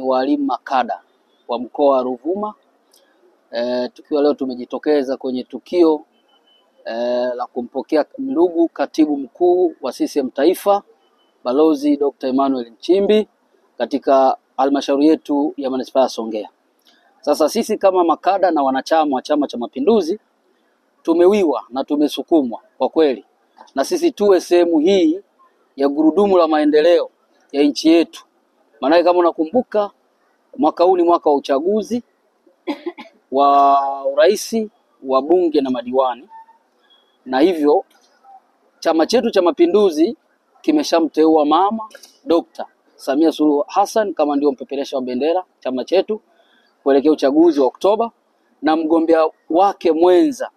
walimu makada wa mkoa wa Ruvuma. Tukiwa leo tumejitokeza kwenye tukio la kumpokea ndugu katibu mkuu wa CCM Taifa Balozi Dr. Emmanuel Nchimbi katika halmashauri yetu ya manispaa ya Songea. Sasa sisi kama makada na wanachama wa Chama cha Mapinduzi tumewiwa na tumesukumwa kwa kweli, na sisi tuwe sehemu hii ya gurudumu la maendeleo ya nchi yetu. Maana kama unakumbuka, mwaka huu ni mwaka wa uchaguzi wa urais, wa bunge na madiwani, na hivyo chama chetu cha Mapinduzi kimeshamteua Mama Dr. Samia Suluhu Hassan kama ndio mpeperesha wa bendera chama chetu kuelekea uchaguzi wa Oktoba, na mgombea wake mwenza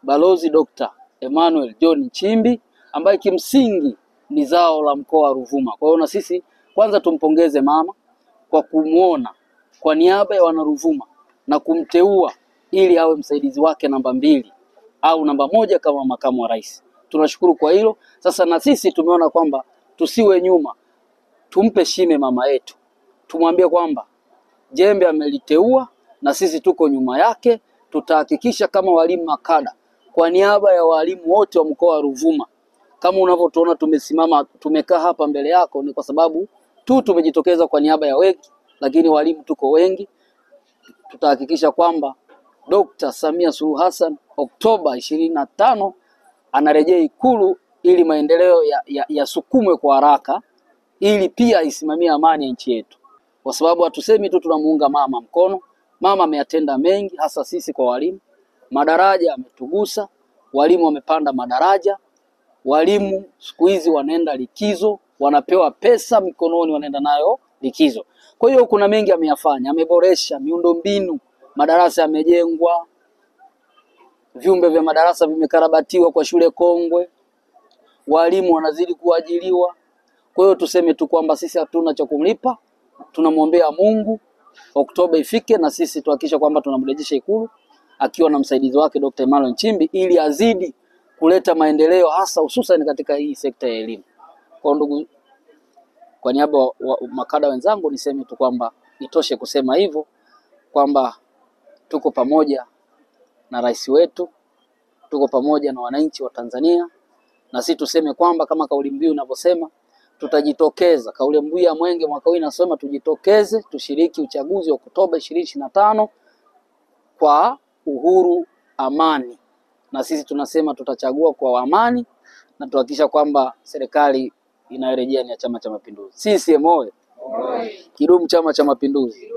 Balozi Dr. Emmanuel John Nchimbi ambaye kimsingi ni zao la mkoa wa Ruvuma. Kwa hiyo na sisi kwanza tumpongeze mama kwa kumuona kwa niaba ya wana Ruvuma na kumteua ili awe msaidizi wake namba 2 au namba 1 kama makamu wa rais. Tunashukuru kwa hilo. Sasa na sisi tumeona kwamba tusiwe nyuma, tumpe shime mama yetu, tumwambie kwamba jembe ameliteua na sisi tuko nyuma yake. Tutahakikisha kama walimu makada kwa niaba ya walimu wote wa mkoa wa Ruvuma, kama unavyotuona tumesimama tumekaa hapa mbele yako, ni kwa sababu tu tumejitokeza kwa niaba ya wengi, lakini walimu tuko wengi. Tutahakikisha kwamba Dr. Samia Suluhu Hassan Oktoba 25 anarejea Ikulu ili maendeleo yasukumwe kwa haraka, ili pia isimamie amani ya nchi yetu. Kwa sababu hatusemi tu tunamuunga mama mkono. Mama ameyatenda mengi, hasa sisi kwa walimu. Madaraja ametugusa, walimu wamepanda madaraja, walimu siku hizi wanaenda likizo, wanapewa pesa mikononi, wanaenda nayo likizo. Kwa hiyo kuna mengi ameyafanya, ameboresha miundombinu, madarasa yamejengwa, vyumba vya madarasa vimekarabatiwa kwa shule kongwe, walimu wanazidi kuajiliwa. Kwa hiyo tuseme tu kwamba sisi hatuna cha kumlipa, tunamwombea Mungu Oktoba ifike na sisi tuhakikisha kwamba tunamrejesha Ikulu akiwa na msaidizi wake Dr. Emmanuel Nchimbi ili azidi kuleta maendeleo, hasa hususan katika hii sekta ya elimu. Kwa ndugu, kwa niaba wa makada wenzangu niseme tu kwamba itoshe kusema hivyo kwamba tuko pamoja na rais wetu, tuko pamoja na wananchi wa Tanzania, na sisi tuseme kwamba kama kauli mbiu inavyosema tutajitokeza. Kauli mbiu ya Mwenge mwaka huu inasema tujitokeze tushiriki uchaguzi wa Oktoba 2025 kwa uhuru, amani, na sisi tunasema tutachagua kwa amani na tuhakikisha kwamba serikali inayorejea ni ya Chama cha Mapinduzi. CCM oyee! Kidumu Chama cha Mapinduzi!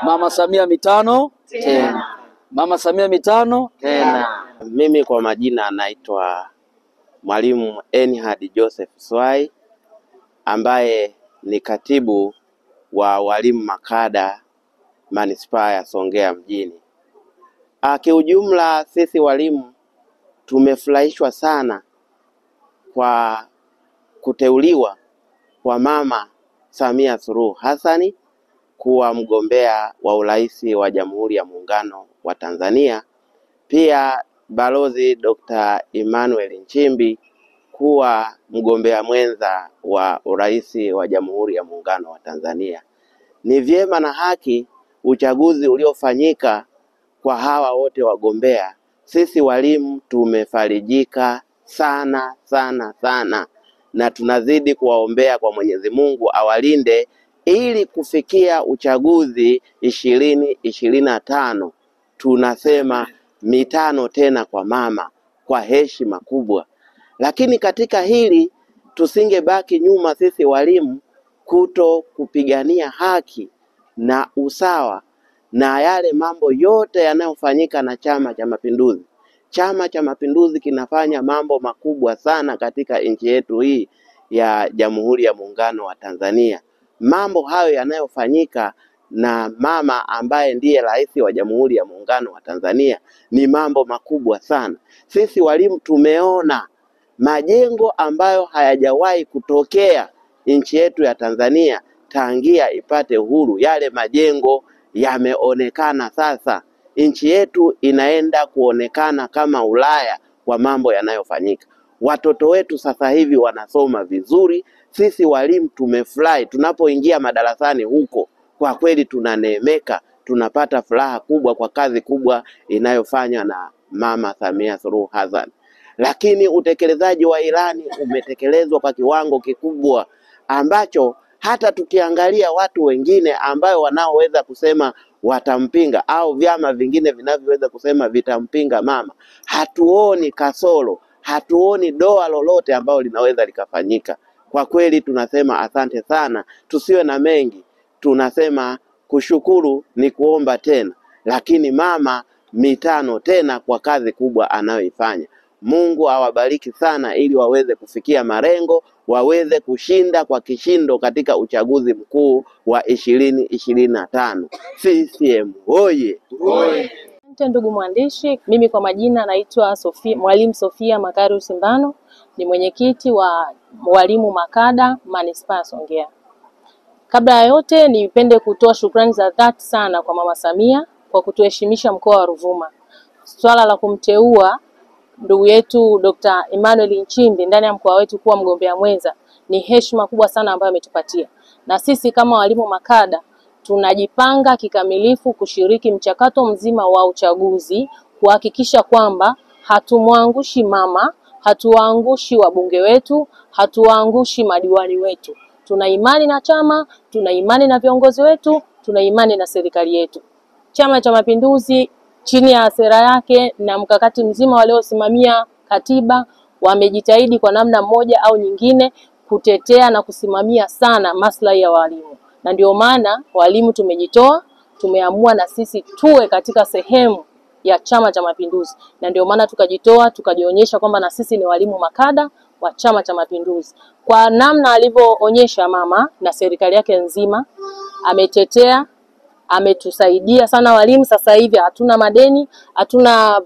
Mama Samia mitano tena! Mama Samia mitano tena! Mimi kwa majina anaitwa Mwalimu Enhad Joseph Swai ambaye ni katibu wa walimu makada manispaa ya Songea mjini. Kiujumla sisi walimu tumefurahishwa sana kwa kuteuliwa kwa Mama Samia Suluhu Hassan kuwa mgombea wa urais wa Jamhuri ya Muungano wa Tanzania, pia Balozi Dr. Emmanuel Nchimbi kuwa mgombea mwenza wa urais wa Jamhuri ya Muungano wa Tanzania. Ni vyema na haki uchaguzi uliofanyika kwa hawa wote wagombea. Sisi walimu tumefarijika sana sana sana, na tunazidi kuwaombea kwa Mwenyezi Mungu awalinde ili kufikia uchaguzi 2025 tunasema mitano tena kwa mama, kwa heshima kubwa. Lakini katika hili tusingebaki nyuma sisi walimu kuto kupigania haki na usawa na yale mambo yote yanayofanyika na Chama cha Mapinduzi. Chama cha Mapinduzi kinafanya mambo makubwa sana katika nchi yetu hii ya Jamhuri ya Muungano wa Tanzania. Mambo hayo yanayofanyika na mama ambaye ndiye rais wa Jamhuri ya Muungano wa Tanzania ni mambo makubwa sana. Sisi walimu tumeona majengo ambayo hayajawahi kutokea nchi yetu ya Tanzania tangia ipate uhuru. Yale majengo yameonekana sasa. Nchi yetu inaenda kuonekana kama Ulaya kwa mambo yanayofanyika. Watoto wetu sasa hivi wanasoma vizuri. Sisi walimu tumefurahi tunapoingia madarasani huko kwa kweli tunaneemeka, tunapata furaha kubwa kwa kazi kubwa inayofanywa na Mama Samia Suluhu Hassan. Lakini utekelezaji wa ilani umetekelezwa kwa kiwango kikubwa ambacho hata tukiangalia watu wengine ambao wanaoweza kusema watampinga au vyama vingine vinavyoweza kusema vitampinga mama, hatuoni kasoro, hatuoni doa lolote ambalo linaweza likafanyika. Kwa kweli tunasema asante sana, tusiwe na mengi, tunasema kushukuru ni kuomba tena, lakini mama mitano tena kwa kazi kubwa anayoifanya. Mungu awabariki sana ili waweze kufikia malengo, waweze kushinda kwa kishindo katika uchaguzi mkuu wa 2025. CCM oye! Ndugu mwandishi, mimi kwa majina naitwa Mwalimu Sofia Makarius Mbano, ni mwenyekiti wa walimu makada Manispaa ya Songea. Kabla ya yote nipende kutoa shukrani za dhati sana kwa Mama Samia kwa kutuheshimisha mkoa wa Ruvuma. Swala la kumteua ndugu yetu Dr. Emmanuel Nchimbi ndani ya mkoa wetu kuwa mgombea mwenza ni heshima kubwa sana ambayo ametupatia. Na sisi kama walimu makada tunajipanga kikamilifu kushiriki mchakato mzima wa uchaguzi kuhakikisha kwamba hatumwangushi mama, hatuwaangushi wabunge wetu, hatuwaangushi madiwani wetu. Tuna imani na chama, tuna imani na viongozi wetu, tuna imani na serikali yetu. Chama cha Mapinduzi chini ya sera yake na mkakati mzima waliosimamia katiba wamejitahidi kwa namna moja au nyingine kutetea na kusimamia sana maslahi ya walimu. Na ndio maana walimu tumejitoa, tumeamua na sisi tuwe katika sehemu ya Chama cha Mapinduzi. Na ndio maana tukajitoa, tukajionyesha kwamba na sisi ni walimu makada wa Chama cha Mapinduzi. Kwa namna alivyoonyesha mama na serikali yake nzima, ametetea, ametusaidia sana walimu. Sasa hivi hatuna madeni, hatuna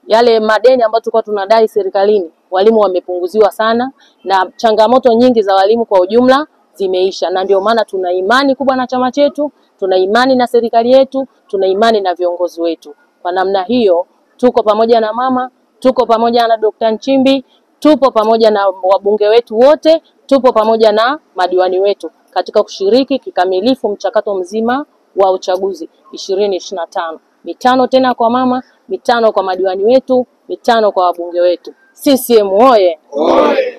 yale madeni ambayo tulikuwa tunadai serikalini, walimu wamepunguziwa sana na changamoto nyingi za walimu kwa ujumla zimeisha. Na ndio maana tuna imani kubwa na chama chetu, tuna imani na serikali yetu, tuna imani na viongozi wetu. Kwa namna hiyo tuko pamoja na mama, tuko pamoja na Dr. Nchimbi, tupo pamoja na wabunge wetu wote, tupo pamoja na madiwani wetu katika kushiriki kikamilifu mchakato mzima wa uchaguzi 2025. Mitano tena kwa mama, mitano kwa madiwani wetu, mitano kwa wabunge wetu. CCM oye!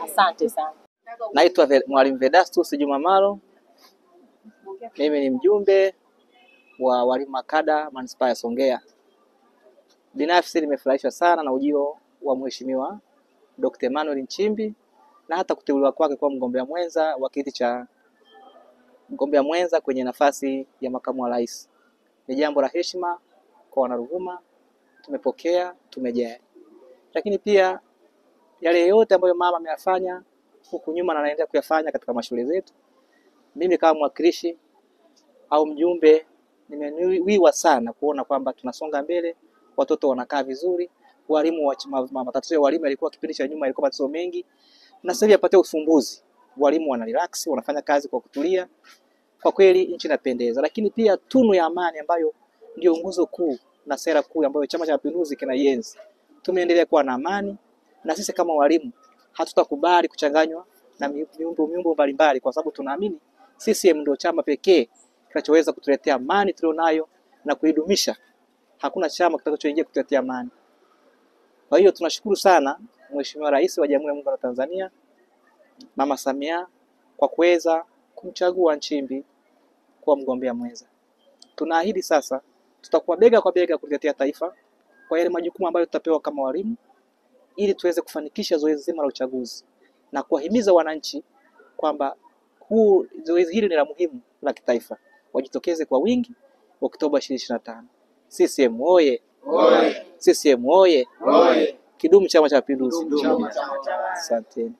Asante sana. Naitwa Mwalimu Vedastus Juma Malo. Mimi ni mjumbe wa walimu makada Manispaa ya Songea. Binafsi nimefurahishwa sana na ujio wa Mheshimiwa Dr. Emmanuel Nchimbi na hata kuteuliwa kwake kwa mgombea mwenza wa kiti cha mgombea mwenza kwenye nafasi ya makamu wa rais. Ni jambo la heshima kwa wanaruvuma, tumepokea, tumejali. Lakini pia yale yote ambayo mama ameyafanya huku nyuma na anaendelea kuyafanya katika mashule zetu, mimi kama mwakilishi au mjumbe nimewiwa sana kuona kwamba tunasonga mbele, watoto wanakaa vizuri, walimu matatizo ya walimu yalikuwa kipindi cha nyuma yalikuwa matatizo mengi, na sasa hivi yapate ufumbuzi. Walimu wana relax, wanafanya kazi kwa kutulia. Kwa kweli nchi inapendeza. Lakini pia tunu ya amani ambayo ndio nguzo kuu na sera kuu ambayo Chama cha Mapinduzi kinaienzi. Tumeendelea kuwa na amani, na sisi kama walimu hatutakubali kuchanganywa na miumbo mbalimbali, kwa sababu tunaamini CCM ndio chama pekee kinachoweza kutuletea amani tulionayo na kuidumisha. Hakuna chama kitakachoingia kutuletea amani. Kwa hiyo tunashukuru sana Mheshimiwa Rais wa Jamhuri ya Muungano wa Tanzania Mama Samia kwa kuweza kumchagua Nchimbi kuwa mgombea mwenza. Tunaahidi sasa tutakuwa bega kwa bega kutetea taifa kwa yale majukumu ambayo tutapewa kama walimu, ili tuweze kufanikisha zoezi zima la uchaguzi na kuwahimiza wananchi kwamba zoezi hili ni la muhimu la kitaifa. Wajitokeze kwa wingi Oktoba 2025. CCM oye! CCM oye! Kidumu Chama cha Mapinduzi! Asante.